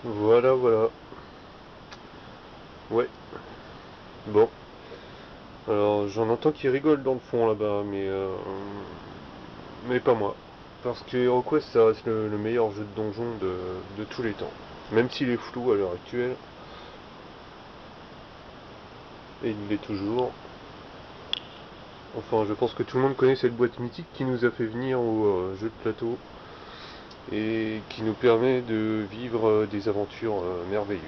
Voilà, voilà. Ouais. Bon. Alors, j'en entends qui rigolent dans le fond là-bas, mais pas moi. Parce que HeroQuest, ça reste le meilleur jeu de donjon de tous les temps. Même s'il est flou à l'heure actuelle, et il l'est toujours. Enfin, je pense que tout le monde connaît cette boîte mythique qui nous a fait venir au jeu de plateau et qui nous permet de vivre des aventures merveilleuses.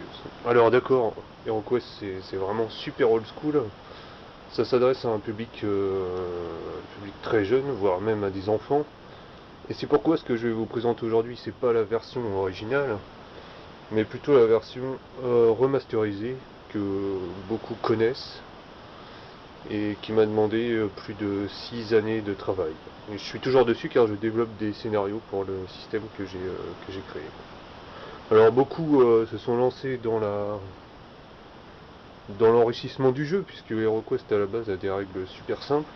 Alors, d'accord, HeroQuest, c'est vraiment super old school. Ça s'adresse à un public très jeune, voire même à des enfants. Et c'est pourquoi ce que je vais vous présenter aujourd'hui, c'est pas la version originale, mais plutôt la version remasterisée que beaucoup connaissent et qui m'a demandé plus de 6 années de travail. Et je suis toujours dessus car je développe des scénarios pour le système que j'ai créé. Alors beaucoup se sont lancés dans l'enrichissement du jeu, puisque HeroQuest à la base a des règles super simples.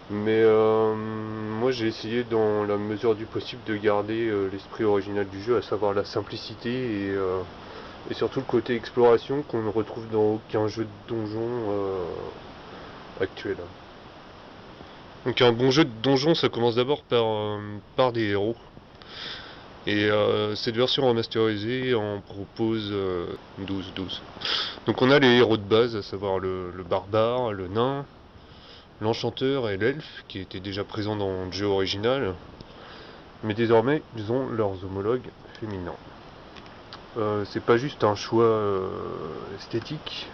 Mais moi j'ai essayé dans la mesure du possible de garder l'esprit original du jeu, à savoir la simplicité et surtout le côté exploration qu'on ne retrouve dans aucun jeu de donjon actuel. Donc un bon jeu de donjon, ça commence d'abord par des héros. Et cette version remasterisée en propose 12. Donc on a les héros de base, à savoir le barbare, le nain, l'enchanteur et l'elfe, qui étaient déjà présents dans le jeu original, mais désormais ils ont leurs homologues féminins. C'est pas juste un choix esthétique,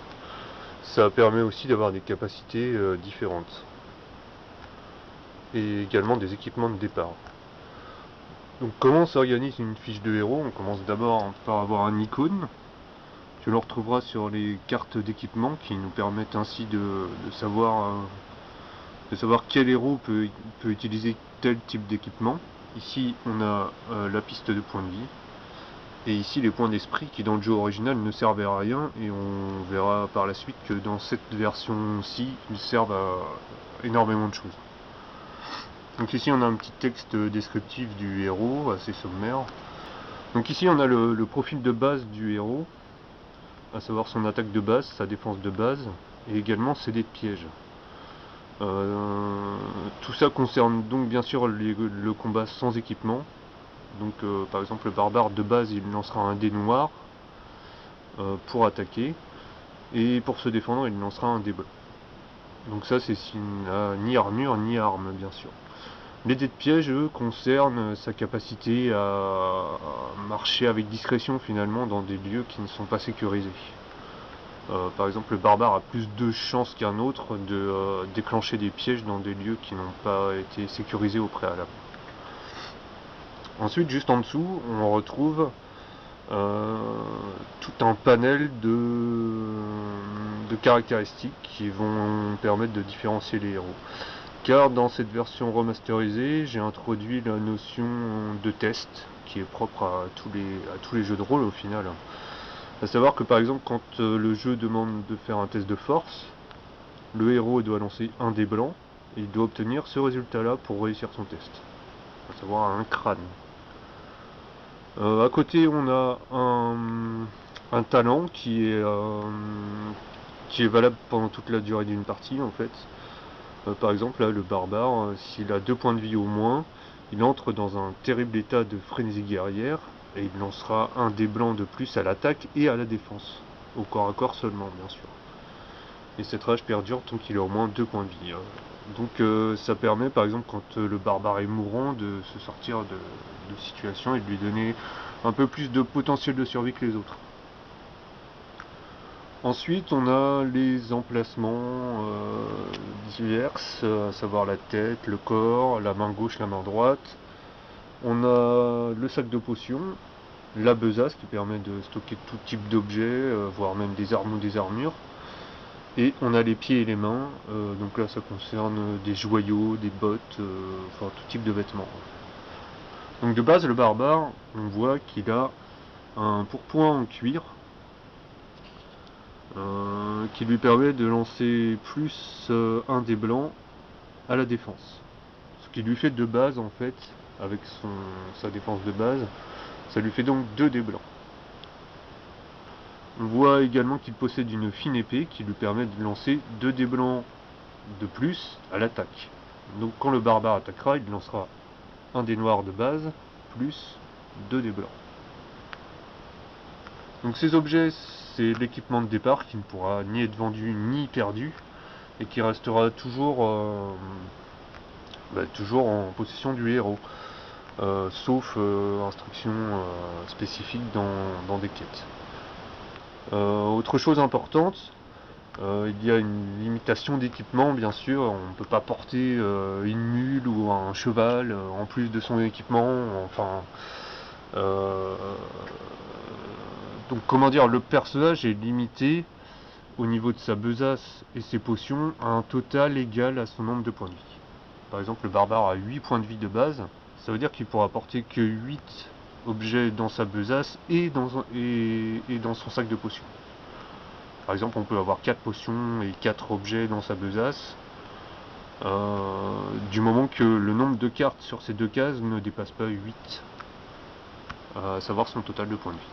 ça permet aussi d'avoir des capacités différentes, et également des équipements de départ. Donc comment s'organise une fiche de héros? On commence d'abord par avoir un icône. Tu le retrouveras sur les cartes d'équipement qui nous permettent ainsi de savoir quel héros peut utiliser tel type d'équipement. Ici on a la piste de points de vie. Et ici les points d'esprit qui dans le jeu original ne servaient à rien, et on verra par la suite que dans cette version-ci ils servent à énormément de choses. Donc ici on a un petit texte descriptif du héros, assez sommaire. Donc ici on a le profil de base du héros, à savoir son attaque de base, sa défense de base, et également ses dés de piège. Tout ça concerne donc bien sûr le combat sans équipement. Donc par exemple le barbare de base il lancera un dé noir pour attaquer, et pour se défendre il lancera un dé blanc. Donc ça c'est s'il n'a ni armure ni arme bien sûr. Les dés de piège, eux, concernent sa capacité à marcher avec discrétion finalement dans des lieux qui ne sont pas sécurisés. Par exemple, le barbare a plus de chances qu'un autre de déclencher des pièges dans des lieux qui n'ont pas été sécurisés au préalable. Ensuite, juste en dessous, on retrouve tout un panel de caractéristiques qui vont permettre de différencier les héros. Car dans cette version remasterisée, j'ai introduit la notion de test qui est propre à tous les jeux de rôle au final. À savoir que par exemple quand le jeu demande de faire un test de force, le héros doit lancer un dé blanc et il doit obtenir ce résultat là pour réussir son test. À savoir un crâne. À côté on a un talent qui est valable pendant toute la durée d'une partie en fait. Par exemple, là, le barbare, s'il a 2 points de vie au moins, il entre dans un terrible état de frénésie guerrière et il lancera un dé blanc de plus à l'attaque et à la défense. Au corps à corps seulement, bien sûr. Et cette rage perdure tant qu'il a au moins 2 points de vie. Donc ça permet, par exemple, quand le barbare est mourant, de se sortir de situation et de lui donner un peu plus de potentiel de survie que les autres. Ensuite, on a les emplacements divers, à savoir la tête, le corps, la main gauche, la main droite. On a le sac de potions, la besace qui permet de stocker tout type d'objets, voire même des armes ou des armures. Et on a les pieds et les mains, donc là ça concerne des joyaux, des bottes, enfin tout type de vêtements. Donc de base, le barbare, on voit qu'il a un pourpoint en cuir, qui lui permet de lancer plus un dé blanc à la défense. Ce qui lui fait de base en fait, avec sa défense de base, ça lui fait donc 2 dés blancs. On voit également qu'il possède une fine épée qui lui permet de lancer 2 dés blancs de plus à l'attaque. Donc quand le barbare attaquera, il lancera un dé noir de base plus 2 dés blancs. Donc ces objets, c'est l'équipement de départ qui ne pourra ni être vendu ni perdu et qui restera toujours, toujours en possession du héros, sauf instructions spécifiques dans des quêtes. Autre chose importante, il y a une limitation d'équipement, bien sûr. On ne peut pas porter une mule ou un cheval en plus de son équipement. Enfin, donc comment dire, le personnage est limité au niveau de sa besace et ses potions à un total égal à son nombre de points de vie. Par exemple, le barbare a 8 points de vie de base. Ça veut dire qu'il pourra porter que 8 objets dans sa besace et dans son sac de potions. Par exemple, on peut avoir 4 potions et 4 objets dans sa besace, du moment que le nombre de cartes sur ces deux cases ne dépasse pas 8, à savoir son total de points de vie.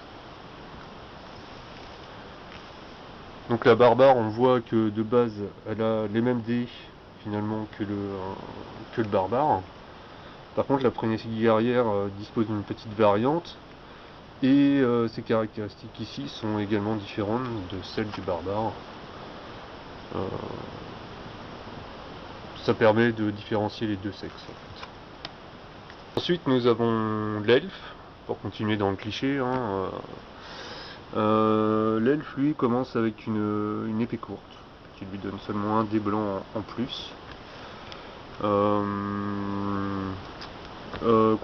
Donc la barbare, on voit que de base, elle a les mêmes dés finalement que le barbare. Par contre, la frénésie guerrière dispose d'une petite variante. Et ses caractéristiques ici sont également différentes de celles du barbare. Ça permet de différencier les deux sexes en fait. Ensuite nous avons l'elfe, pour continuer dans le cliché. L'elfe lui commence avec une épée courte, qui lui donne seulement un dé blanc en plus.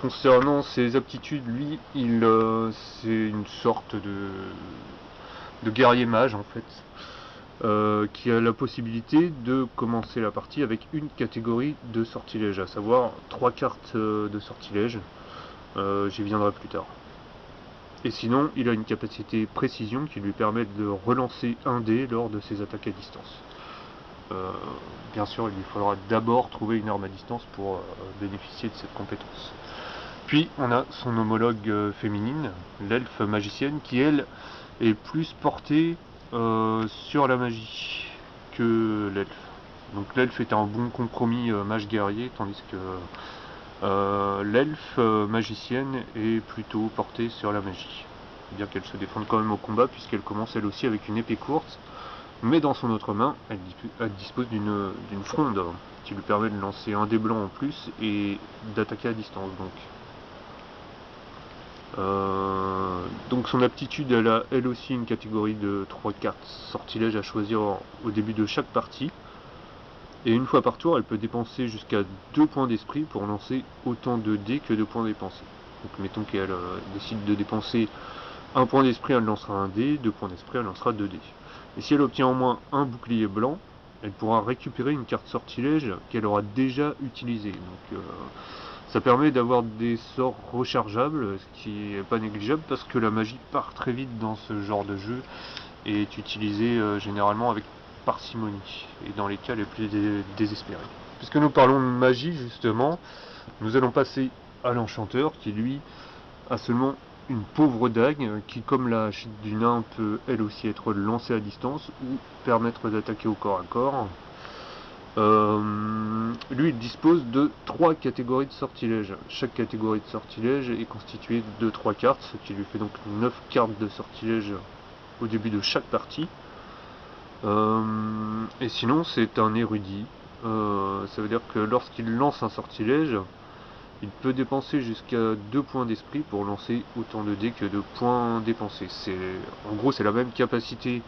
Concernant ses aptitudes, lui, c'est une sorte de guerrier mage en fait, qui a la possibilité de commencer la partie avec une catégorie de sortilège, à savoir 3 cartes de sortilège. J'y viendrai plus tard. Et sinon, il a une capacité précision qui lui permet de relancer un dé lors de ses attaques à distance. Bien sûr, il lui faudra d'abord trouver une arme à distance pour bénéficier de cette compétence. Puis on a son homologue féminine, l'elfe magicienne, qui elle est plus portée sur la magie que l'elfe. Donc l'elfe est un bon compromis mage guerrier, tandis que l'elfe magicienne est plutôt portée sur la magie. Bien qu'elle se défende quand même au combat, puisqu'elle commence elle aussi avec une épée courte. Mais dans son autre main, elle dispose d'une fronde qui lui permet de lancer un dé blanc en plus et d'attaquer à distance. Donc son aptitude, elle a elle aussi une catégorie de 3 cartes sortilèges à choisir au début de chaque partie. Et une fois par tour, elle peut dépenser jusqu'à 2 points d'esprit pour lancer autant de dés que de points dépensés. Donc mettons qu'elle décide de dépenser 1 point d'esprit, elle lancera un dé, 2 points d'esprit, elle lancera 2 dés. Et si elle obtient au moins un bouclier blanc, elle pourra récupérer une carte sortilège qu'elle aura déjà utilisée. Donc ça permet d'avoir des sorts rechargeables, ce qui n'est pas négligeable parce que la magie part très vite dans ce genre de jeu et est utilisée généralement avec parcimonie et dans les cas les plus désespérés. Puisque nous parlons de magie justement, nous allons passer à l'enchanteur qui lui a seulement une pauvre dague qui, comme la hache du nain, peut elle aussi être lancée à distance ou permettre d'attaquer au corps à corps. Lui il dispose de 3 catégories de sortilèges. Chaque catégorie de sortilège est constituée de 3 cartes, ce qui lui fait donc 9 cartes de sortilège au début de chaque partie. Et sinon c'est un érudit, ça veut dire que lorsqu'il lance un sortilège, il peut dépenser jusqu'à 2 points d'esprit pour lancer autant de dés que de points dépensés. En gros c'est la même capacité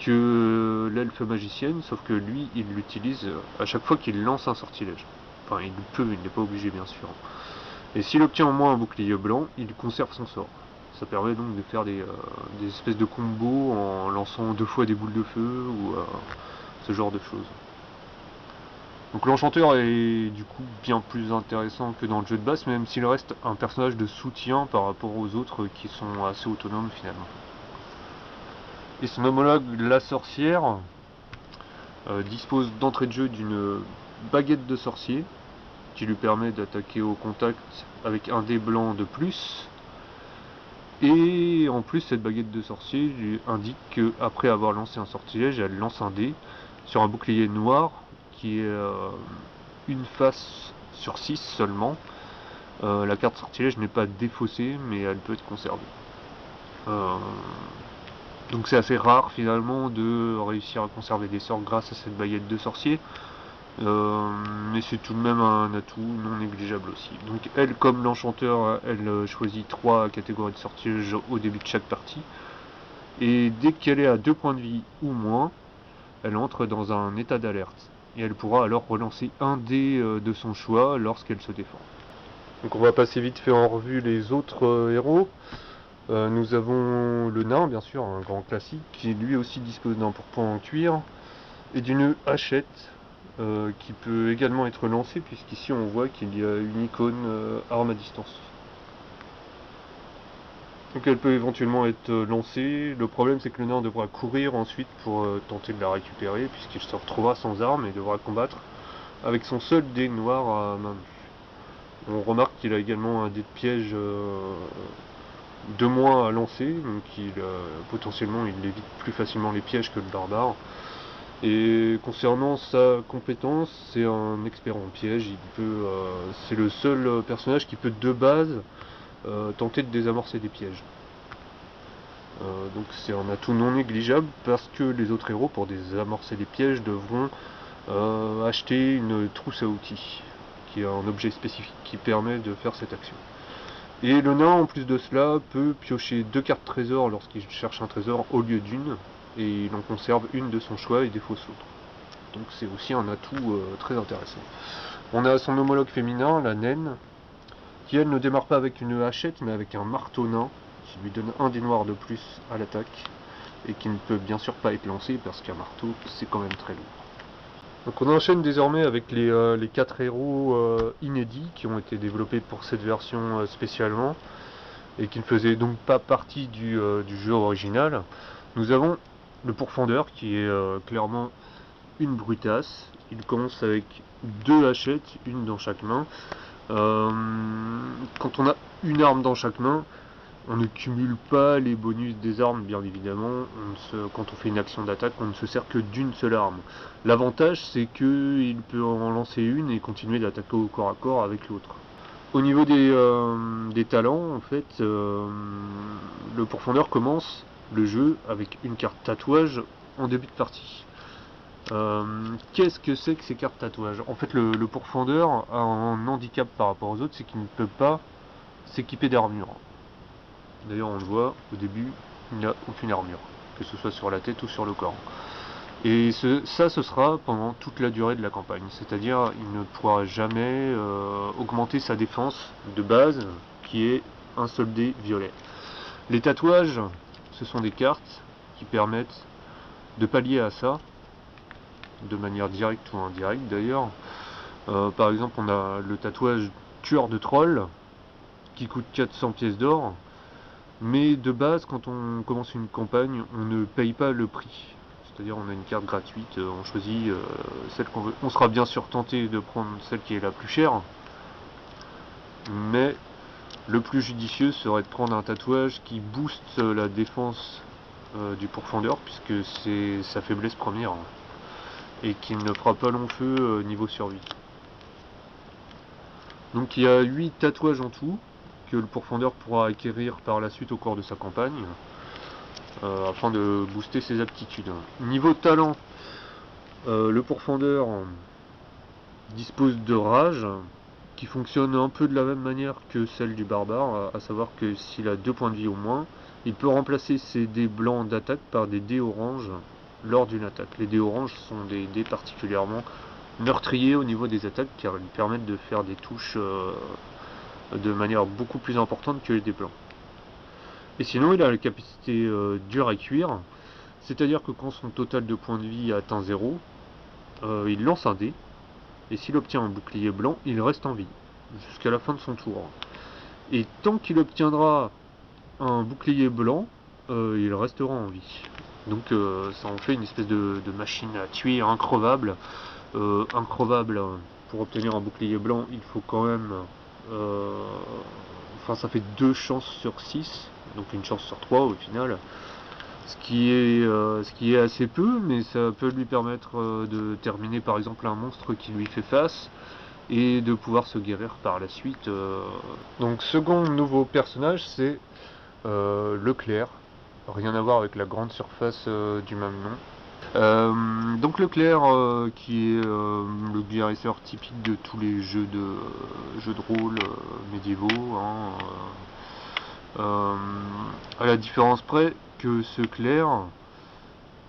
que l'elfe magicienne, sauf que lui il l'utilise à chaque fois qu'il lance un sortilège. Enfin il peut, il n'est pas obligé bien sûr. Et s'il obtient au moins un bouclier blanc, il conserve son sort. Ça permet donc de faire des espèces de combos en lançant 2 fois des boules de feu ou ce genre de choses. Donc l'enchanteur est du coup bien plus intéressant que dans le jeu de base, même s'il reste un personnage de soutien par rapport aux autres qui sont assez autonomes finalement. Et son homologue, la sorcière, dispose d'entrée de jeu d'une baguette de sorcier qui lui permet d'attaquer au contact avec un dé blanc de plus. Et en plus, cette baguette de sorcier lui indique qu'après avoir lancé un sortilège, elle lance un dé sur un bouclier noir qui est une face sur 6 seulement. La carte sortilège n'est pas défaussée, mais elle peut être conservée. Donc c'est assez rare finalement de réussir à conserver des sorts grâce à cette baguette de sorcier. Mais c'est tout de même un atout non négligeable aussi. Donc elle, comme l'enchanteur, elle choisit 3 catégories de sortilèges au début de chaque partie. Et dès qu'elle est à 2 points de vie ou moins, elle entre dans un état d'alerte. Et elle pourra alors relancer un dé de son choix lorsqu'elle se défend. Donc on va passer vite fait en revue les autres héros. Nous avons le nain, bien sûr, un grand classique, qui lui aussi dispose d'un pourpoint en cuir et d'une hachette qui peut également être lancée, puisqu'ici on voit qu'il y a une icône arme à distance. Donc elle peut éventuellement être lancée. Le problème c'est que le nain devra courir ensuite pour tenter de la récupérer, puisqu'il se retrouvera sans arme et devra combattre avec son seul dé noir à main nue. On remarque qu'il a également un dé de piège de moins à lancer, donc potentiellement il évite plus facilement les pièges que le barbare. Et concernant sa compétence, c'est un expert en piège. C'est le seul personnage qui peut de base tenter de désamorcer des pièges. Donc c'est un atout non négligeable, parce que les autres héros, pour désamorcer des pièges, devront acheter une trousse à outils, qui est un objet spécifique qui permet de faire cette action. Et le nain, en plus de cela, peut piocher 2 cartes trésor lorsqu'il cherche un trésor au lieu d'une, et il en conserve une de son choix et défausse l'autre. Donc c'est aussi un atout très intéressant. On a son homologue féminin, la naine, qui elle ne démarre pas avec une hachette, mais avec un marteau nain, qui lui donne un dé noir de plus à l'attaque, et qui ne peut bien sûr pas être lancé, parce qu'un marteau, c'est quand même très lourd. Donc on enchaîne désormais avec les 4 héros inédits qui ont été développés pour cette version spécialement et qui ne faisaient donc pas partie du jeu original. Nous avons le pourfendeur qui est clairement une brutasse. Il commence avec 2 hachettes, une dans chaque main. Quand on a une arme dans chaque main, on ne cumule pas les bonus des armes, bien évidemment. Quand on fait une action d'attaque, on ne se sert que d'une seule arme. L'avantage, c'est qu'il peut en lancer une et continuer d'attaquer au corps à corps avec l'autre. Au niveau des talents, en fait, le pourfendeur commence le jeu avec une carte tatouage en début de partie. Qu'est-ce que c'est que ces cartes tatouage? En fait, le pourfendeur a un handicap par rapport aux autres, c'est qu'il ne peut pas s'équiper d'armure. D'ailleurs, on le voit, au début, il n'a aucune armure, que ce soit sur la tête ou sur le corps. Et ce sera pendant toute la durée de la campagne, c'est-à-dire il ne pourra jamais augmenter sa défense de base, qui est un seul dé violet. Les tatouages, ce sont des cartes qui permettent de pallier à ça, de manière directe ou indirecte d'ailleurs. Par exemple, on a le tatouage tueur de trolls, qui coûte 400 pièces d'or. Mais de base, quand on commence une campagne, on ne paye pas le prix. C'est-à-dire on a une carte gratuite, on choisit celle qu'on veut. On sera bien sûr tenté de prendre celle qui est la plus chère. Mais le plus judicieux serait de prendre un tatouage qui booste la défense du pourfendeur, puisque c'est sa faiblesse première. Et qui ne fera pas long feu niveau survie. Donc il y a 8 tatouages en tout, que le pourfendeur pourra acquérir par la suite au cours de sa campagne, afin de booster ses aptitudes. Niveau talent, le pourfendeur dispose de rage, qui fonctionne un peu de la même manière que celle du barbare, à savoir que s'il a 2 points de vie au moins, il peut remplacer ses dés blancs d'attaque par des dés oranges lors d'une attaque. Les dés oranges sont des dés particulièrement meurtriers au niveau des attaques, car ils permettent de faire des touches de manière beaucoup plus importante que les dés blancs. Et sinon, il a la capacité dure à cuire, c'est-à-dire que quand son total de points de vie atteint 0, il lance un dé, et s'il obtient un bouclier blanc, il reste en vie, jusqu'à la fin de son tour. Et tant qu'il obtiendra un bouclier blanc, il restera en vie. Donc ça en fait une espèce de machine à tuer increvable. Increvable, pour obtenir un bouclier blanc, il faut quand même enfin ça fait 2 chances sur 6, donc une chance sur 3 au final. Ce qui est assez peu, mais ça peut lui permettre de terminer par exemple un monstre qui lui fait face et de pouvoir se guérir par la suite. Donc second nouveau personnage, c'est Leclerc, rien à voir avec la grande surface du même nom. Donc Leclerc qui est le guérisseur typique de tous les jeux de rôle médiévaux, hein, à la différence près que ce Clair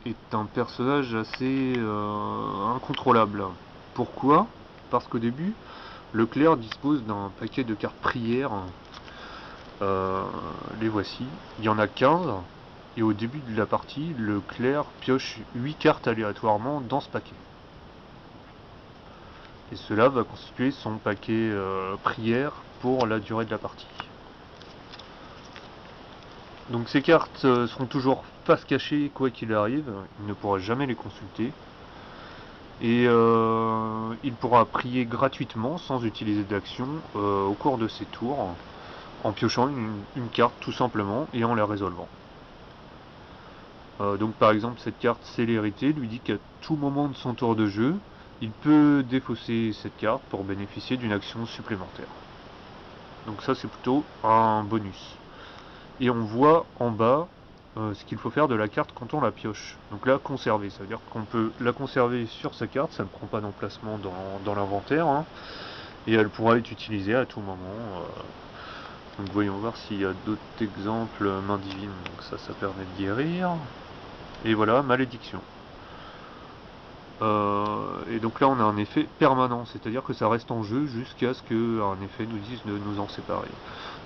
est un personnage assez incontrôlable. Pourquoi? Parce qu'au début, Leclerc dispose d'un paquet de cartes prières. Les voici. Il y en a 15. Et au début de la partie, Leclerc pioche 8 cartes aléatoirement dans ce paquet. Et cela va constituer son paquet prière pour la durée de la partie. Donc ces cartes seront toujours face cachée quoi qu'il arrive, il ne pourra jamais les consulter. Et il pourra prier gratuitement sans utiliser d'action au cours de ses tours, en piochant une carte tout simplement et en la résolvant. Donc par exemple cette carte Célérité lui dit qu'à tout moment de son tour de jeu, il peut défausser cette carte pour bénéficier d'une action supplémentaire. Donc ça c'est plutôt un bonus. Et on voit en bas ce qu'il faut faire de la carte quand on la pioche. Donc là, conserver, ça veut dire qu'on peut la conserver sur sa carte, ça ne prend pas d'emplacement dans l'inventaire, hein, et elle pourra être utilisée à tout moment. Donc voyons voir s'il y a d'autres exemples. Main divine, donc ça permet de guérir. Et voilà, malédiction. Et donc là on a un effet permanent, c'est-à-dire que ça reste en jeu jusqu'à ce qu'un effet nous dise de nous en séparer.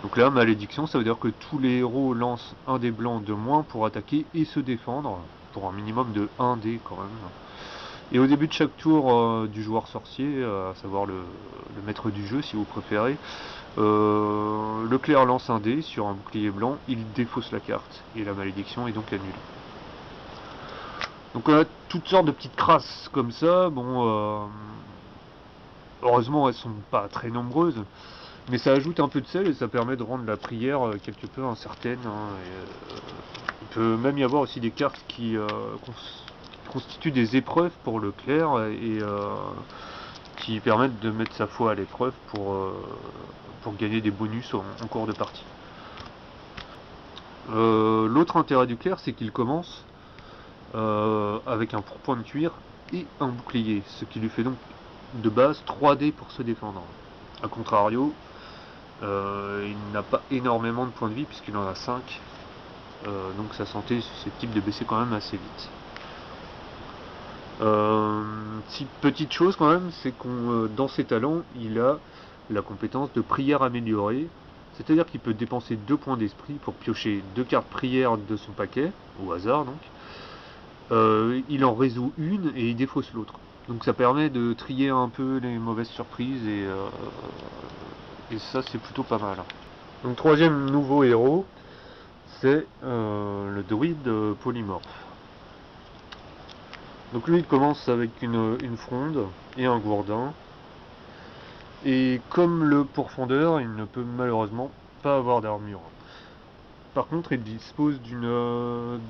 Donc là, malédiction, ça veut dire que tous les héros lancent un dé blanc de moins pour attaquer et se défendre, pour un minimum de 1 dé quand même. Et au début de chaque tour du joueur sorcier, à savoir le maître du jeu si vous préférez, Leclerc lance un dé sur un bouclier blanc, il défausse la carte, et la malédiction est donc annulée. Donc on a toutes sortes de petites crasses comme ça, bon, heureusement elles sont pas très nombreuses, mais ça ajoute un peu de sel et ça permet de rendre la prière quelque peu incertaine, hein, et, il peut même y avoir aussi des cartes qui constituent des épreuves pour Leclerc et qui permettent de mettre sa foi à l'épreuve pour gagner des bonus en cours de partie. L'autre intérêt du Clair, c'est qu'il commence avec un pourpoint de cuir et un bouclier, ce qui lui fait donc de base 3 dés pour se défendre. A contrario, il n'a pas énormément de points de vie puisqu'il en a 5, donc sa santé est susceptible de baisser quand même assez vite. Petite chose quand même, c'est qu'on dans ses talents, il a la compétence de prière améliorée, c'est-à-dire qu'il peut dépenser 2 points d'esprit pour piocher 2 cartes prière de son paquet, au hasard donc. Il en résout une et il défausse l'autre. Donc ça permet de trier un peu les mauvaises surprises et ça c'est plutôt pas mal. Donc troisième nouveau héros, c'est le druide polymorphe. Donc lui il commence avec une fronde et un gourdin. Et comme le pourfendeur, il ne peut malheureusement pas avoir d'armure. Par contre, il dispose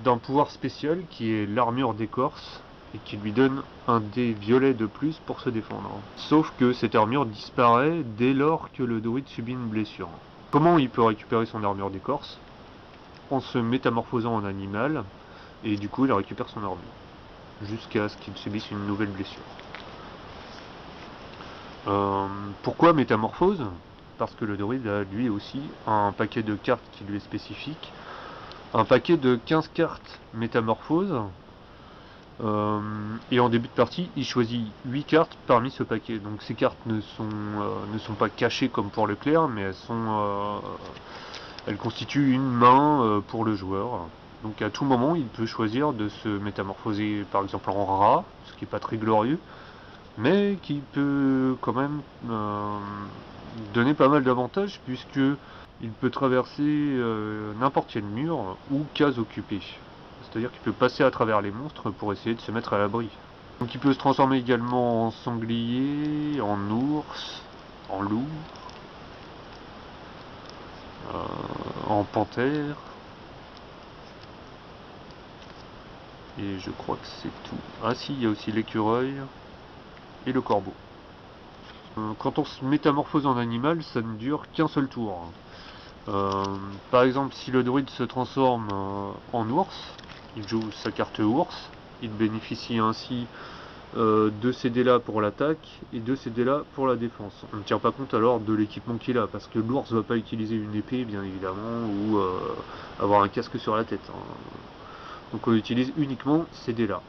d'un pouvoir spécial qui est l'armure d'écorce et qui lui donne un dé violet de plus pour se défendre. Sauf que cette armure disparaît dès lors que le druide subit une blessure. Comment il peut récupérer son armure d'écorce? En se métamorphosant en animal, et du coup il récupère son armure, jusqu'à ce qu'il subisse une nouvelle blessure. Pourquoi métamorphose? Parce que le druide a lui aussi un paquet de cartes qui lui est spécifique, un paquet de 15 cartes métamorphose, et en début de partie il choisit 8 cartes parmi ce paquet. Donc ces cartes ne sont pas cachées comme pour le clair, mais elles constituent une main pour le joueur. Donc à tout moment il peut choisir de se métamorphoser par exemple en rat, ce qui n'est pas très glorieux, mais qui peut quand même donner pas mal d'avantages puisque il peut traverser n'importe quel mur ou case occupée. C'est-à-dire qu'il peut passer à travers les monstres pour essayer de se mettre à l'abri. Donc il peut se transformer également en sanglier, en ours, en loup. en panthère. Et je crois que c'est tout. Ah si, il y a aussi l'écureuil et le corbeau. Quand on se métamorphose en animal, ça ne dure qu'un seul tour. Par exemple, si le druide se transforme en ours, il joue sa carte ours, il bénéficie ainsi de ces dés là pour l'attaque et de ces dés là pour la défense. On ne tient pas compte alors de l'équipement qu'il a, parce que l'ours ne va pas utiliser une épée bien évidemment, ou avoir un casque sur la tête. Donc on utilise uniquement ces dés là.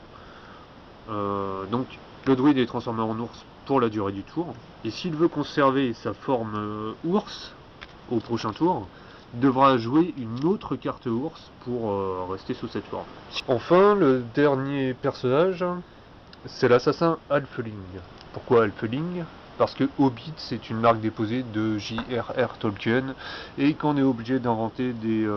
Donc le druide est transformé en ours pour la durée du tour, et s'il veut conserver sa forme ours au prochain tour, il devra jouer une autre carte ours pour rester sous cette forme. Enfin, le dernier personnage, c'est l'assassin Halfling. Pourquoi Halfling? Parce que Hobbit, c'est une marque déposée de J.R.R. Tolkien, et qu'on est obligé d'inventer des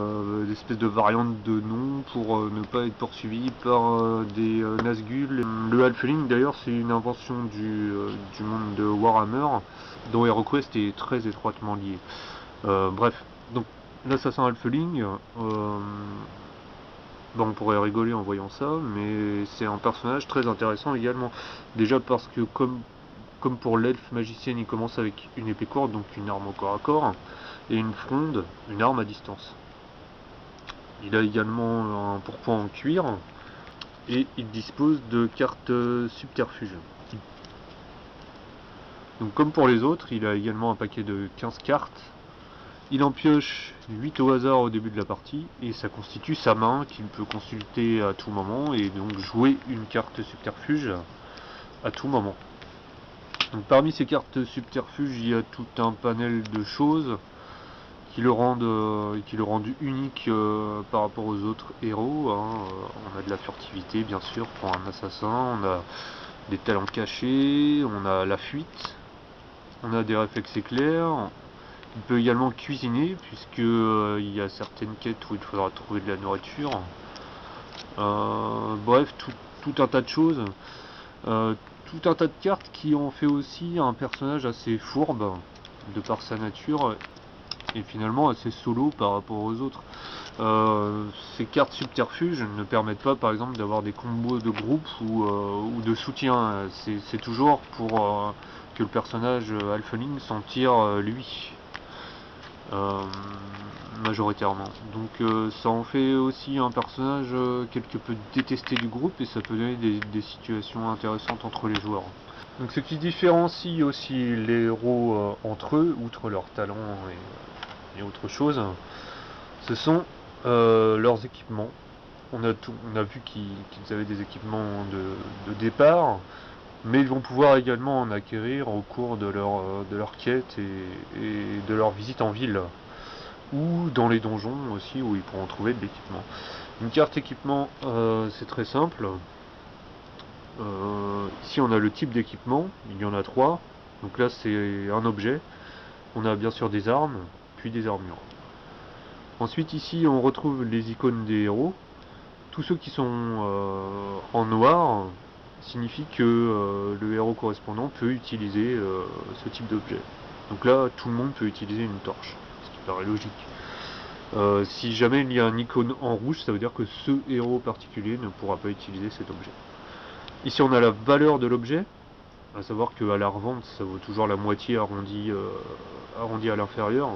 espèces de variantes de noms pour ne pas être poursuivi par des Nazgûl. Le Halfling, d'ailleurs, c'est une invention du monde de Warhammer, dont HeroQuest est très étroitement lié. Bref, donc l'assassin Halfling, on pourrait rigoler en voyant ça, mais c'est un personnage très intéressant également. Déjà parce que comme pour l'elfe magicienne, il commence avec une épée courte, donc une arme au corps à corps, et une fronde, une arme à distance. Il a également un pourpoint en cuir, et il dispose de cartes subterfuge. Donc comme pour les autres, il a également un paquet de 15 cartes. Il en pioche 8 au hasard au début de la partie, et ça constitue sa main qu'il peut consulter à tout moment, et donc jouer une carte subterfuge à tout moment. Donc, parmi ces cartes subterfuges, il y a tout un panel de choses qui le rendent unique par rapport aux autres héros. On a de la furtivité bien sûr pour un assassin, on a des talents cachés, on a la fuite, on a des réflexes éclairs. Il peut également cuisiner, puisque il y a certaines quêtes où il faudra trouver de la nourriture. Bref, tout un tas de choses. Tout un tas de cartes qui en fait aussi un personnage assez fourbe, de par sa nature, et finalement assez solo par rapport aux autres. Ces cartes subterfuges ne permettent pas par exemple d'avoir des combos de groupe ou de soutien. C'est toujours pour que le personnage Halfling s'en tire lui. Majoritairement. Donc ça en fait aussi un personnage quelque peu détesté du groupe, et ça peut donner des situations intéressantes entre les joueurs. Donc ce qui différencie aussi les héros entre eux, outre leurs talents et autre chose, ce sont leurs équipements. On a vu qu'ils avaient des équipements de départ, mais ils vont pouvoir également en acquérir au cours de leur quête et de leur visite en ville, ou dans les donjons aussi, où ils pourront trouver de l'équipement. Une carte équipement, c'est très simple. Ici on a le type d'équipement, il y en a 3, donc là c'est un objet. On a bien sûr des armes, puis des armures. Ensuite ici on retrouve les icônes des héros. Tous ceux qui sont en noir signifie que le héros correspondant peut utiliser ce type d'objet. Donc là tout le monde peut utiliser une torche, ce qui paraît logique. Si jamais il y a un icône en rouge, ça veut dire que ce héros particulier ne pourra pas utiliser cet objet. Ici on a la valeur de l'objet, à savoir qu'à la revente ça vaut toujours la moitié arrondi à l'inférieur.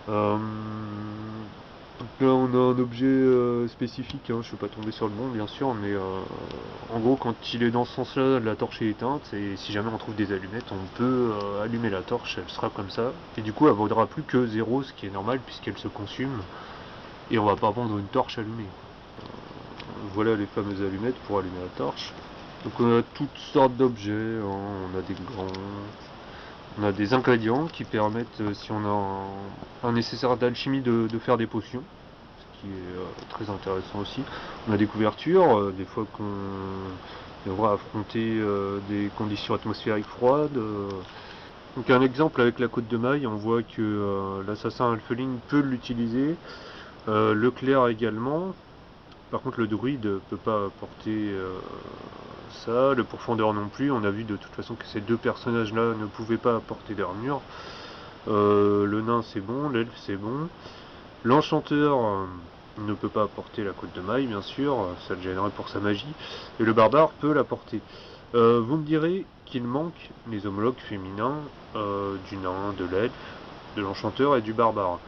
Donc là on a un objet spécifique, je ne suis pas tombé sur le bon bien sûr, mais en gros quand il est dans ce sens là, la torche est éteinte, et si jamais on trouve des allumettes, on peut allumer la torche, elle sera comme ça, et du coup elle vaudra plus que 0, ce qui est normal puisqu'elle se consume, et on va pas vendre une torche allumée. Voilà les fameuses allumettes pour allumer la torche. Donc on a toutes sortes d'objets, on a des grands, on a des ingrédients qui permettent, si on a un nécessaire d'alchimie, de faire des potions, ce qui est très intéressant aussi. On a des couvertures, des fois qu'on devra affronter des conditions atmosphériques froides. Donc un exemple avec la côte de maille, on voit que l'assassin Halfling peut l'utiliser, le clerc également. Par contre le druide ne peut pas porter ça, le pourfendeur non plus. On a vu de toute façon que ces deux personnages là ne pouvaient pas porter d'armure. Le nain c'est bon, l'elfe c'est bon. L'enchanteur ne peut pas apporter la côte de maille, bien sûr, ça le gênerait pour sa magie. Et le barbare peut l'apporter. Vous me direz qu'il manque les homologues féminins du nain, de l'elfe, de l'enchanteur et du barbare.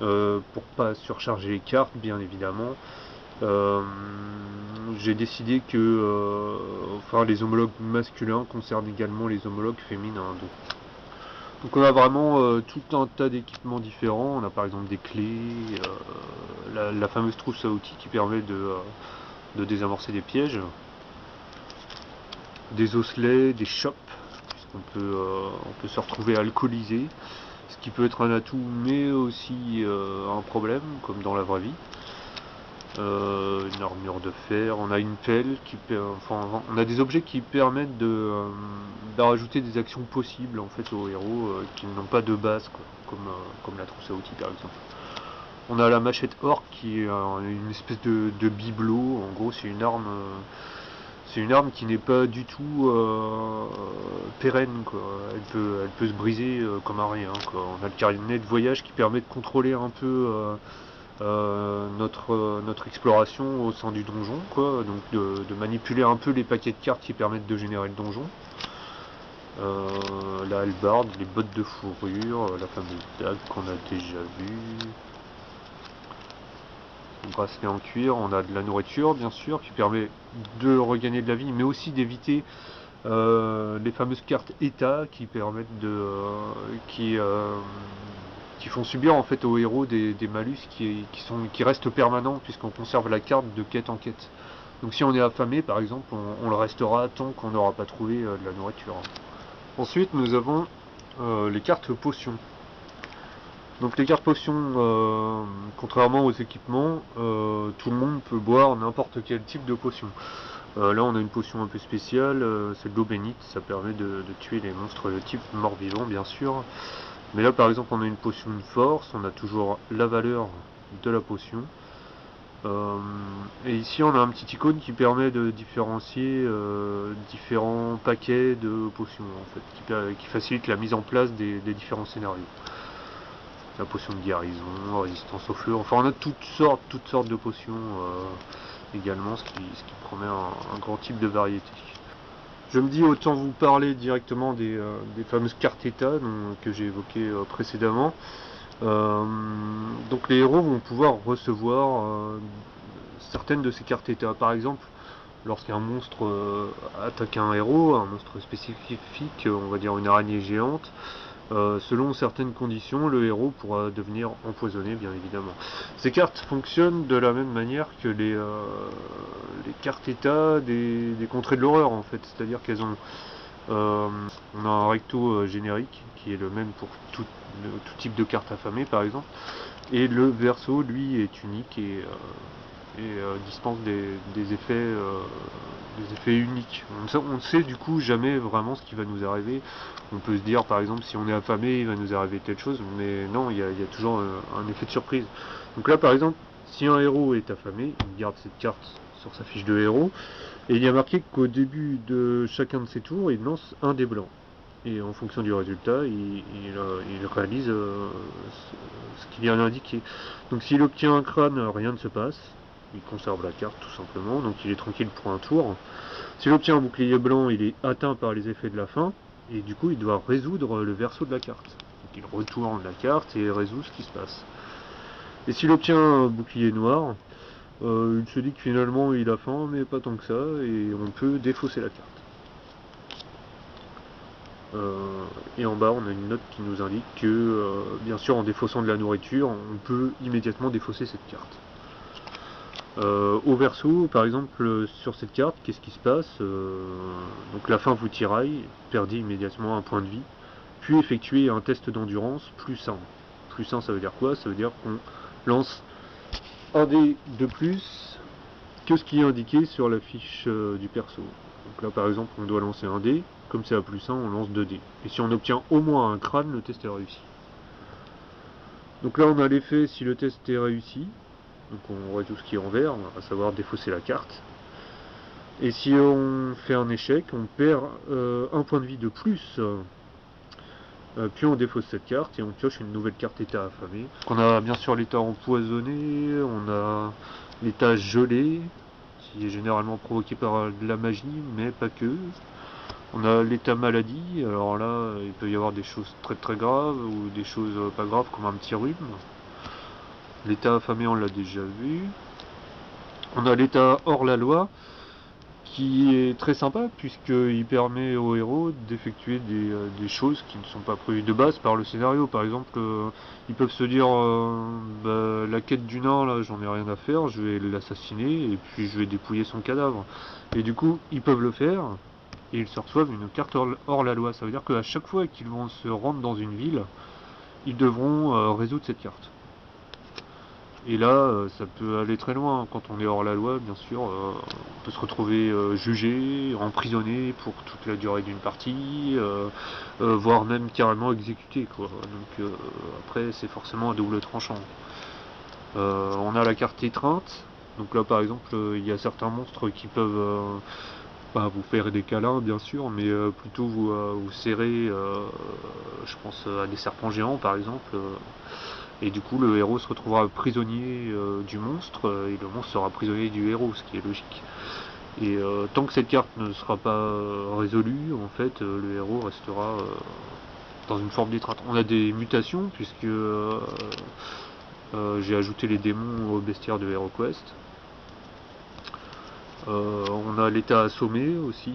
Pour pas surcharger les cartes, bien évidemment, j'ai décidé que enfin, les homologues masculins concernent également les homologues féminins. Donc on a vraiment tout un tas d'équipements différents. On a par exemple des clés, la fameuse trousse à outils qui permet de désamorcer des pièges, des osselets, des chopes, puisqu'on on peut se retrouver alcoolisé, ce qui peut être un atout mais aussi un problème, comme dans la vraie vie. Une armure de fer, on a une pelle, enfin, on a des objets qui permettent de rajouter des actions possibles en fait aux héros qui n'ont pas de base, quoi, comme la trousse à outils par exemple. On a la machette orc qui est une espèce de bibelot, en gros c'est une arme qui n'est pas du tout pérenne, quoi. Elle peut se briser comme un rien, quoi. On a le carnet de voyage qui permet de contrôler un peu notre exploration au sein du donjon, quoi. Donc de manipuler un peu les paquets de cartes qui permettent de générer le donjon. La hallebarde, les bottes de fourrure, la fameuse dague qu'on a déjà vue. Le bracelet en cuir, on a de la nourriture bien sûr qui permet de regagner de la vie mais aussi d'éviter les fameuses cartes état qui permettent qui font subir en fait aux héros des malus qui restent permanents puisqu'on conserve la carte de quête en quête. Donc si on est affamé par exemple, on le restera tant qu'on n'aura pas trouvé de la nourriture. Ensuite nous avons les cartes potions. Donc les cartes potions, contrairement aux équipements, tout le monde peut boire n'importe quel type de potion. Là on a une potion un peu spéciale, c'est de l'eau bénite, ça permet de tuer les monstres de type mort-vivant bien sûr. Mais là par exemple on a une potion de force, on a toujours la valeur de la potion. Et ici on a un petit icône qui permet de différencier différents paquets de potions en fait, qui facilite la mise en place des différents scénarios. La potion de guérison, résistance au feu, enfin on a toutes sortes de potions également, ce qui promet un grand type de variété. Je me dis autant vous parler directement des fameuses cartes état que j'ai évoquées précédemment. Donc les héros vont pouvoir recevoir certaines de ces cartes état. Par exemple, lorsqu'un monstre attaque un héros, un monstre spécifique, on va dire une araignée géante, selon certaines conditions, le héros pourra devenir empoisonné, bien évidemment. Ces cartes fonctionnent de la même manière que les cartes état des contrées de l'horreur, en fait. C'est-à-dire qu'elles ont... on a un recto générique, qui est le même pour tout type de carte affamée, par exemple. Et le verso, lui, est unique et dispense des effets uniques. On ne sait du coup jamais vraiment ce qui va nous arriver. On peut se dire par exemple si on est affamé il va nous arriver telle chose, mais non, il y a toujours un effet de surprise. Donc là par exemple, si un héros est affamé, il garde cette carte sur sa fiche de héros, et il y a marqué qu'au début de chacun de ses tours, il lance un dé blanc. Et en fonction du résultat, il réalise ce qu'il vient d'indiquer. Donc s'il obtient un crâne, rien ne se passe. Il conserve la carte tout simplement, donc il est tranquille pour un tour. S'il obtient un bouclier blanc, il est atteint par les effets de la faim, et du coup il doit résoudre le verso de la carte. Donc il retourne la carte et résout ce qui se passe. Et s'il obtient un bouclier noir, il se dit que finalement il a faim, mais pas tant que ça, et on peut défausser la carte. Et en bas on a une note qui nous indique que, bien sûr en défaussant de la nourriture, on peut immédiatement défausser cette carte. Au verso, par exemple, sur cette carte, qu'est-ce qui se passe? Donc la faim vous tiraille, perdez immédiatement un point de vie, puis effectuez un test d'endurance plus 1. Plus 1, ça veut dire quoi? Ça veut dire qu'on lance un dé de plus que ce qui est indiqué sur la fiche du perso. Donc là, par exemple, on doit lancer un dé, comme c'est à plus 1, on lance 2 dés. Et si on obtient au moins un crâne, le test est réussi. Donc là, on a l'effet si le test est réussi. Donc on résout ce qui est en vert, à savoir défausser la carte. Et si on fait un échec, on perd un point de vie de plus Puis on défausse cette carte et on pioche une nouvelle carte état affamé. On a bien sûr l'état empoisonné, on a l'état gelé, qui est généralement provoqué par de la magie, mais pas que. On a l'état maladie, alors là il peut y avoir des choses très très graves ou des choses pas graves comme un petit rhume. L'état affamé on l'a déjà vu. On a l'état hors la loi, qui est très sympa puisqu'il permet aux héros d'effectuer des choses qui ne sont pas prévues de base par le scénario. Par exemple, ils peuvent se dire bah, la quête du nain, là j'en ai rien à faire, je vais l'assassiner et puis je vais dépouiller son cadavre. Et du coup, ils peuvent le faire et ils se reçoivent une carte hors la loi. Ça veut dire qu'à chaque fois qu'ils vont se rendre dans une ville, ils devront résoudre cette carte. Et là, ça peut aller très loin. Quand on est hors la loi, bien sûr, on peut se retrouver jugé, emprisonné pour toute la durée d'une partie, voire même carrément exécuté, quoi. Donc après, c'est forcément à double tranchant. On a la carte étreinte. Donc là, par exemple, il y a certains monstres qui peuvent pas vous faire des câlins, bien sûr, mais plutôt vous serrer. Je pense à des serpents géants, par exemple. Et du coup, le héros se retrouvera prisonnier du monstre, et le monstre sera prisonnier du héros, ce qui est logique. Et tant que cette carte ne sera pas résolue, en fait, le héros restera dans une forme d'étreinte. On a des mutations, puisque j'ai ajouté les démons au bestiaire de HeroQuest. On a l'état assommé aussi.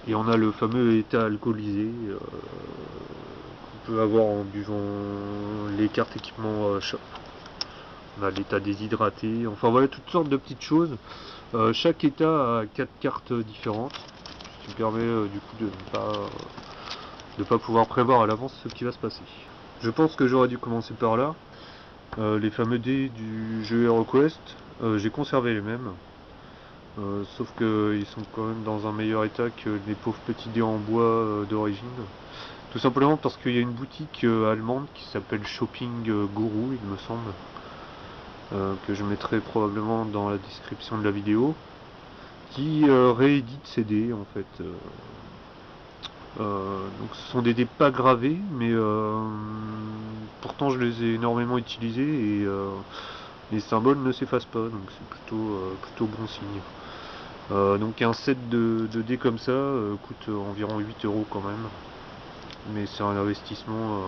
Et on a le fameux état alcoolisé, peut avoir en buvant les cartes équipement shop. On a l'état déshydraté, enfin voilà toutes sortes de petites choses. Chaque état a 4 cartes différentes, ce qui permet du coup de ne pas pouvoir prévoir à l'avance ce qui va se passer. Je pense que j'aurais dû commencer par là. Les fameux dés du jeu HeroQuest, j'ai conservé les mêmes. Sauf qu'ils sont quand même dans un meilleur état que les pauvres petits dés en bois d'origine. Tout simplement parce qu'il y a une boutique allemande qui s'appelle Shopping Guru, il me semble, que je mettrai probablement dans la description de la vidéo, qui réédite ces dés en fait. Donc ce sont des dés pas gravés, mais pourtant je les ai énormément utilisés et les symboles ne s'effacent pas, donc c'est plutôt bon signe. Donc un set de dés comme ça coûte environ 8 € quand même. Mais c'est un investissement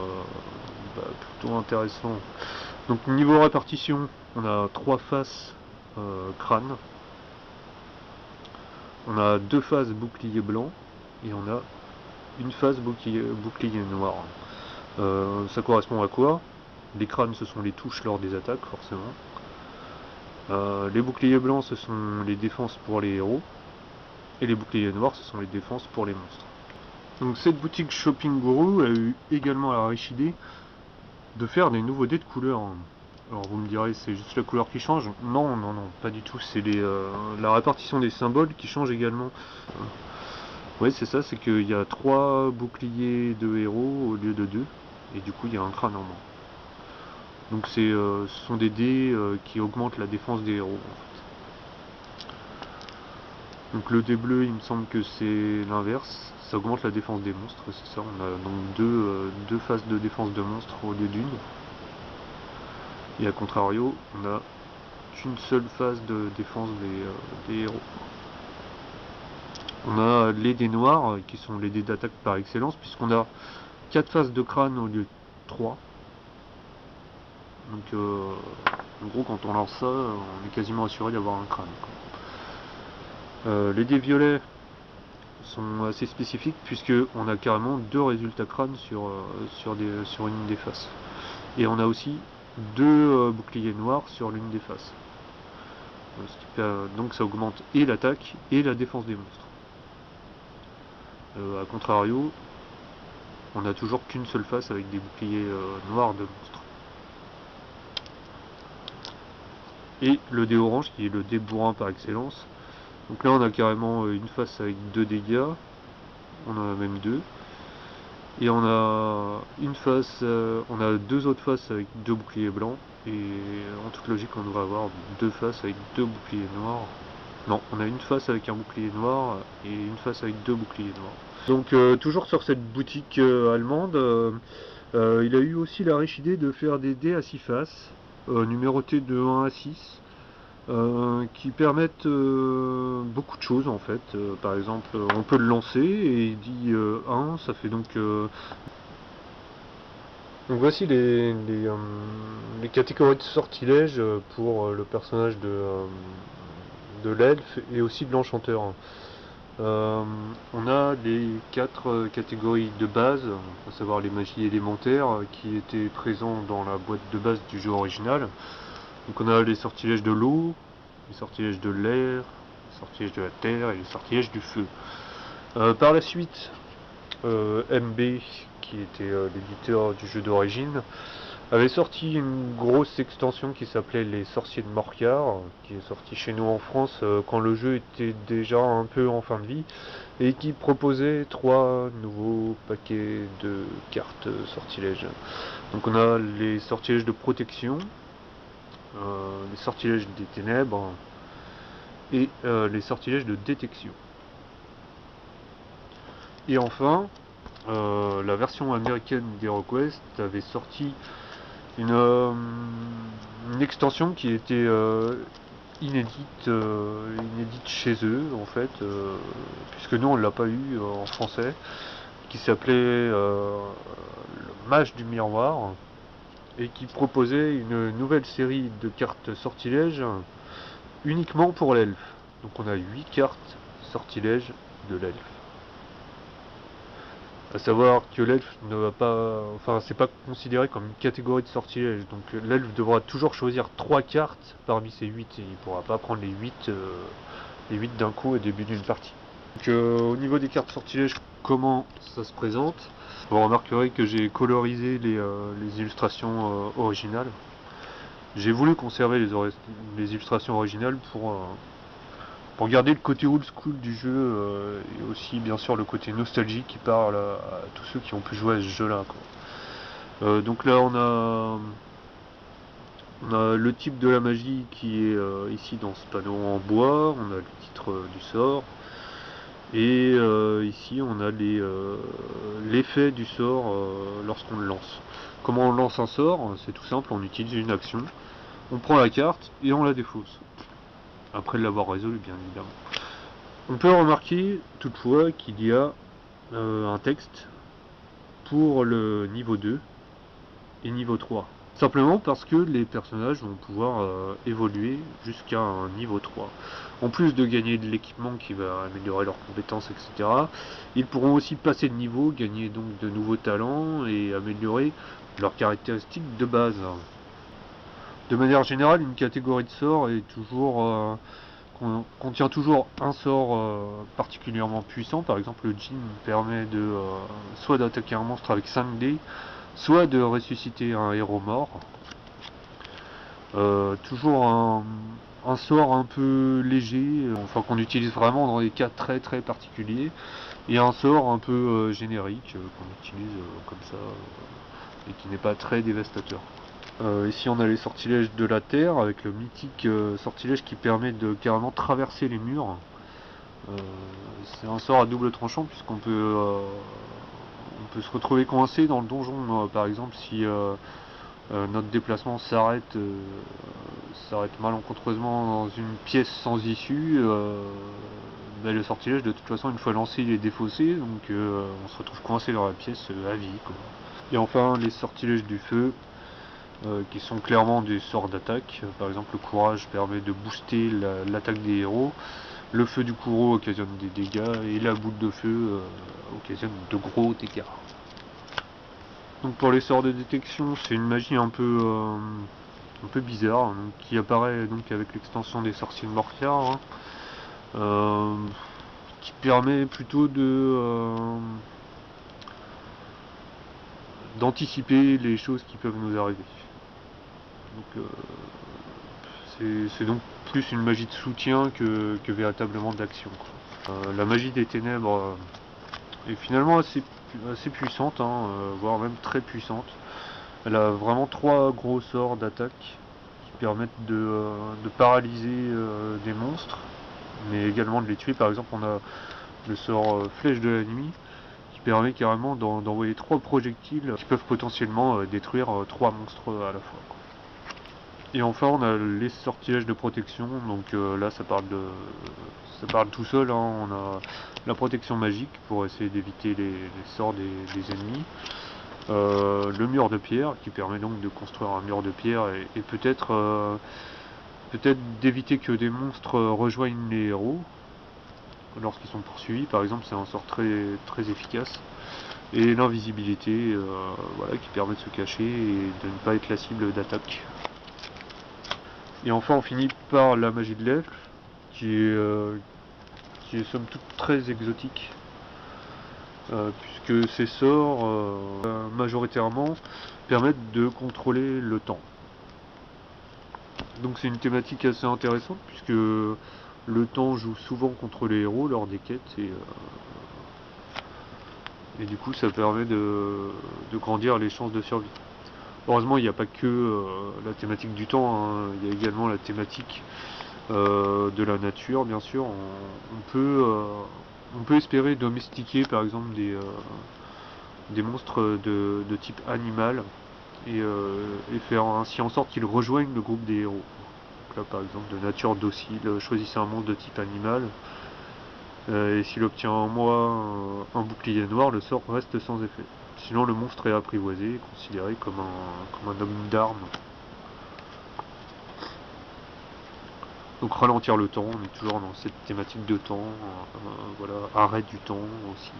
plutôt intéressant. Donc niveau répartition, on a 3 faces crâne, on a 2 faces bouclier blanc et on a une face bouclier noir. Ça correspond à quoi? Les crânes, ce sont les touches lors des attaques, forcément. Les boucliers blancs, ce sont les défenses pour les héros, et les boucliers noirs, ce sont les défenses pour les monstres. Donc cette boutique Shopping Guru a eu également la riche idée de faire des nouveaux dés de couleurs. Alors vous me direz, c'est juste la couleur qui change? Non, non, non, pas du tout, c'est la répartition des symboles qui change également. Oui, c'est ça, c'est qu'il y a 3 boucliers de héros au lieu de 2, et du coup il y a un crâne en moins. Donc ce sont des dés qui augmentent la défense des héros. Donc le dé bleu, il me semble que c'est l'inverse, ça augmente la défense des monstres, c'est ça, on a donc deux phases de défense de monstres au lieu d'une. Et à contrario, on a qu'une seule phase de défense des héros. On a les dés noirs, qui sont les dés d'attaque par excellence, puisqu'on a 4 phases de crâne au lieu de 3. Donc en gros, quand on lance ça, on est quasiment assuré d'avoir un crâne. Les dés violets sont assez spécifiques puisque on a carrément 2 résultats crâne sur une des faces. Et on a aussi 2 boucliers noirs sur l'une des faces. Donc ça augmente et l'attaque et la défense des monstres. A contrario, on n'a toujours qu'une seule face avec des boucliers noirs de monstres. Et le dé orange qui est le dé bourrin par excellence. Donc là on a carrément une face avec 2 dégâts, on en a même 2. Et on a une face, on a 2 autres faces avec 2 boucliers blancs. Et en toute logique on devrait avoir 2 faces avec 2 boucliers noirs. Non, on a une face avec un bouclier noir et une face avec 2 boucliers noirs. Donc toujours sur cette boutique allemande, il a eu aussi la riche idée de faire des dés à 6 faces, numérotés de 1 à 6, qui permettent beaucoup de choses en fait. Par exemple, on peut le lancer et il dit 1, ça fait donc... Donc voici les catégories de sortilèges pour le personnage de l'elfe et aussi de l'enchanteur. On a les 4 catégories de base, à savoir les magies élémentaires qui étaient présents dans la boîte de base du jeu original. Donc on a les sortilèges de l'eau, les sortilèges de l'air, les sortilèges de la terre et les sortilèges du feu. Par la suite, MB, qui était l'éditeur du jeu d'origine, avait sorti une grosse extension qui s'appelait Les Sorciers de Morcar, qui est sortie chez nous en France quand le jeu était déjà un peu en fin de vie, et qui proposait 3 nouveaux paquets de cartes sortilèges. Donc on a les sortilèges de protection, les sortilèges des ténèbres, et les sortilèges de détection. Et enfin, la version américaine d'HeroQuest avait sorti une extension qui était inédite chez eux en fait, puisque nous on l'a pas eu en français, qui s'appelait le Mage du Miroir, et qui proposait une nouvelle série de cartes sortilèges uniquement pour l'elfe. Donc on a 8 cartes sortilèges de l'elfe. À savoir que l'elfe ne va pas, enfin c'est pas considéré comme une catégorie de sortilège, donc l'elfe devra toujours choisir 3 cartes parmi ces 8 et il pourra pas prendre les 8 d'un coup au début d'une partie. Donc au niveau des cartes sortilèges, comment ça se présente? Vous remarquerez que j'ai colorisé les illustrations originales. J'ai voulu conserver les illustrations originales pour garder le côté old school du jeu et aussi bien sûr le côté nostalgique qui parle à tous ceux qui ont pu jouer à ce jeu-là. Donc là on a le type de la magie qui est ici dans ce panneau en bois, on a le titre du sort, et ici on a l'effet du sort lorsqu'on le lance. Comment on lance un sort? C'est tout simple, on utilise une action, on prend la carte et on la défausse. Après l'avoir résolu bien évidemment. On peut remarquer toutefois qu'il y a un texte pour le niveau 2 et niveau 3. Simplement parce que les personnages vont pouvoir évoluer jusqu'à un niveau 3. En plus de gagner de l'équipement qui va améliorer leurs compétences, etc., ils pourront aussi passer de niveau, gagner donc de nouveaux talents et améliorer leurs caractéristiques de base. De manière générale, une catégorie de sorts est toujours contient toujours un sort particulièrement puissant. Par exemple, le djinn permet de soit d'attaquer un monstre avec 5 dés, soit de ressusciter un héros mort. Toujours un sort un peu léger, enfin qu'on utilise vraiment dans des cas très très particuliers, et un sort un peu générique qu'on utilise comme ça et qui n'est pas très dévastateur. Ici on a les sortilèges de la terre avec le mythique sortilège qui permet de carrément traverser les murs. C'est un sort à double tranchant puisqu'on peut on peut se retrouver coincé dans le donjon par exemple si notre déplacement s'arrête malencontreusement dans une pièce sans issue. Le sortilège de toute façon une fois lancé il est défaussé, donc on se retrouve coincé dans la pièce à vie quoi. Et enfin les sortilèges du feu, qui sont clairement des sorts d'attaque. Par exemple, le courage permet de booster l'attaque des héros, le feu du courroux occasionne des dégâts, et la boule de feu occasionne de gros dégâts. Donc pour les sorts de détection, c'est une magie un peu bizarre, hein, qui apparaît donc avec l'extension des sorciers de Morcar, hein, qui permet plutôt d'anticiper les choses qui peuvent nous arriver. Donc c'est donc plus une magie de soutien que véritablement d'action. La magie des ténèbres est finalement assez puissante, hein, voire même très puissante. Elle a vraiment 3 gros sorts d'attaque qui permettent de paralyser des monstres, mais également de les tuer. Par exemple on a le sort flèche de la nuit qui permet carrément d'envoyer 3 projectiles qui peuvent potentiellement détruire 3 monstres à la fois, quoi. Et enfin on a les sortilèges de protection, donc là ça parle tout seul, hein. On a la protection magique pour essayer d'éviter les sorts des ennemis. Le mur de pierre qui permet donc de construire un mur de pierre et peut-être d'éviter que des monstres rejoignent les héros lorsqu'ils sont poursuivis, par exemple. C'est un sort très, très efficace. Et l'invisibilité, voilà, qui permet de se cacher et de ne pas être la cible d'attaque. Et enfin on finit par la magie de l'elfe qui est somme toute très exotique, puisque ces sorts majoritairement permettent de contrôler le temps. Donc c'est une thématique assez intéressante, puisque le temps joue souvent contre les héros lors des quêtes, et du coup ça permet de grandir les chances de survie. Heureusement il n'y a pas que la thématique du temps, hein. Il y a également la thématique de la nature, bien sûr. On peut espérer domestiquer par exemple des monstres de type animal et faire ainsi en sorte qu'ils rejoignent le groupe des héros. Donc là par exemple de nature docile, choisissez un monstre de type animal, et s'il obtient en moi un bouclier noir, le sort reste sans effet. Sinon le monstre est apprivoisé et considéré comme un homme d'armes. Donc ralentir le temps, on est toujours dans cette thématique de temps, voilà, arrêt du temps aussi.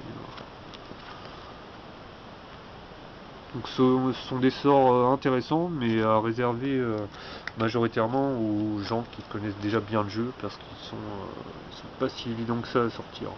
Donc ce sont des sorts intéressants, mais à réserver majoritairement aux gens qui connaissent déjà bien le jeu, parce qu'ils sont pas si évidents que ça à sortir.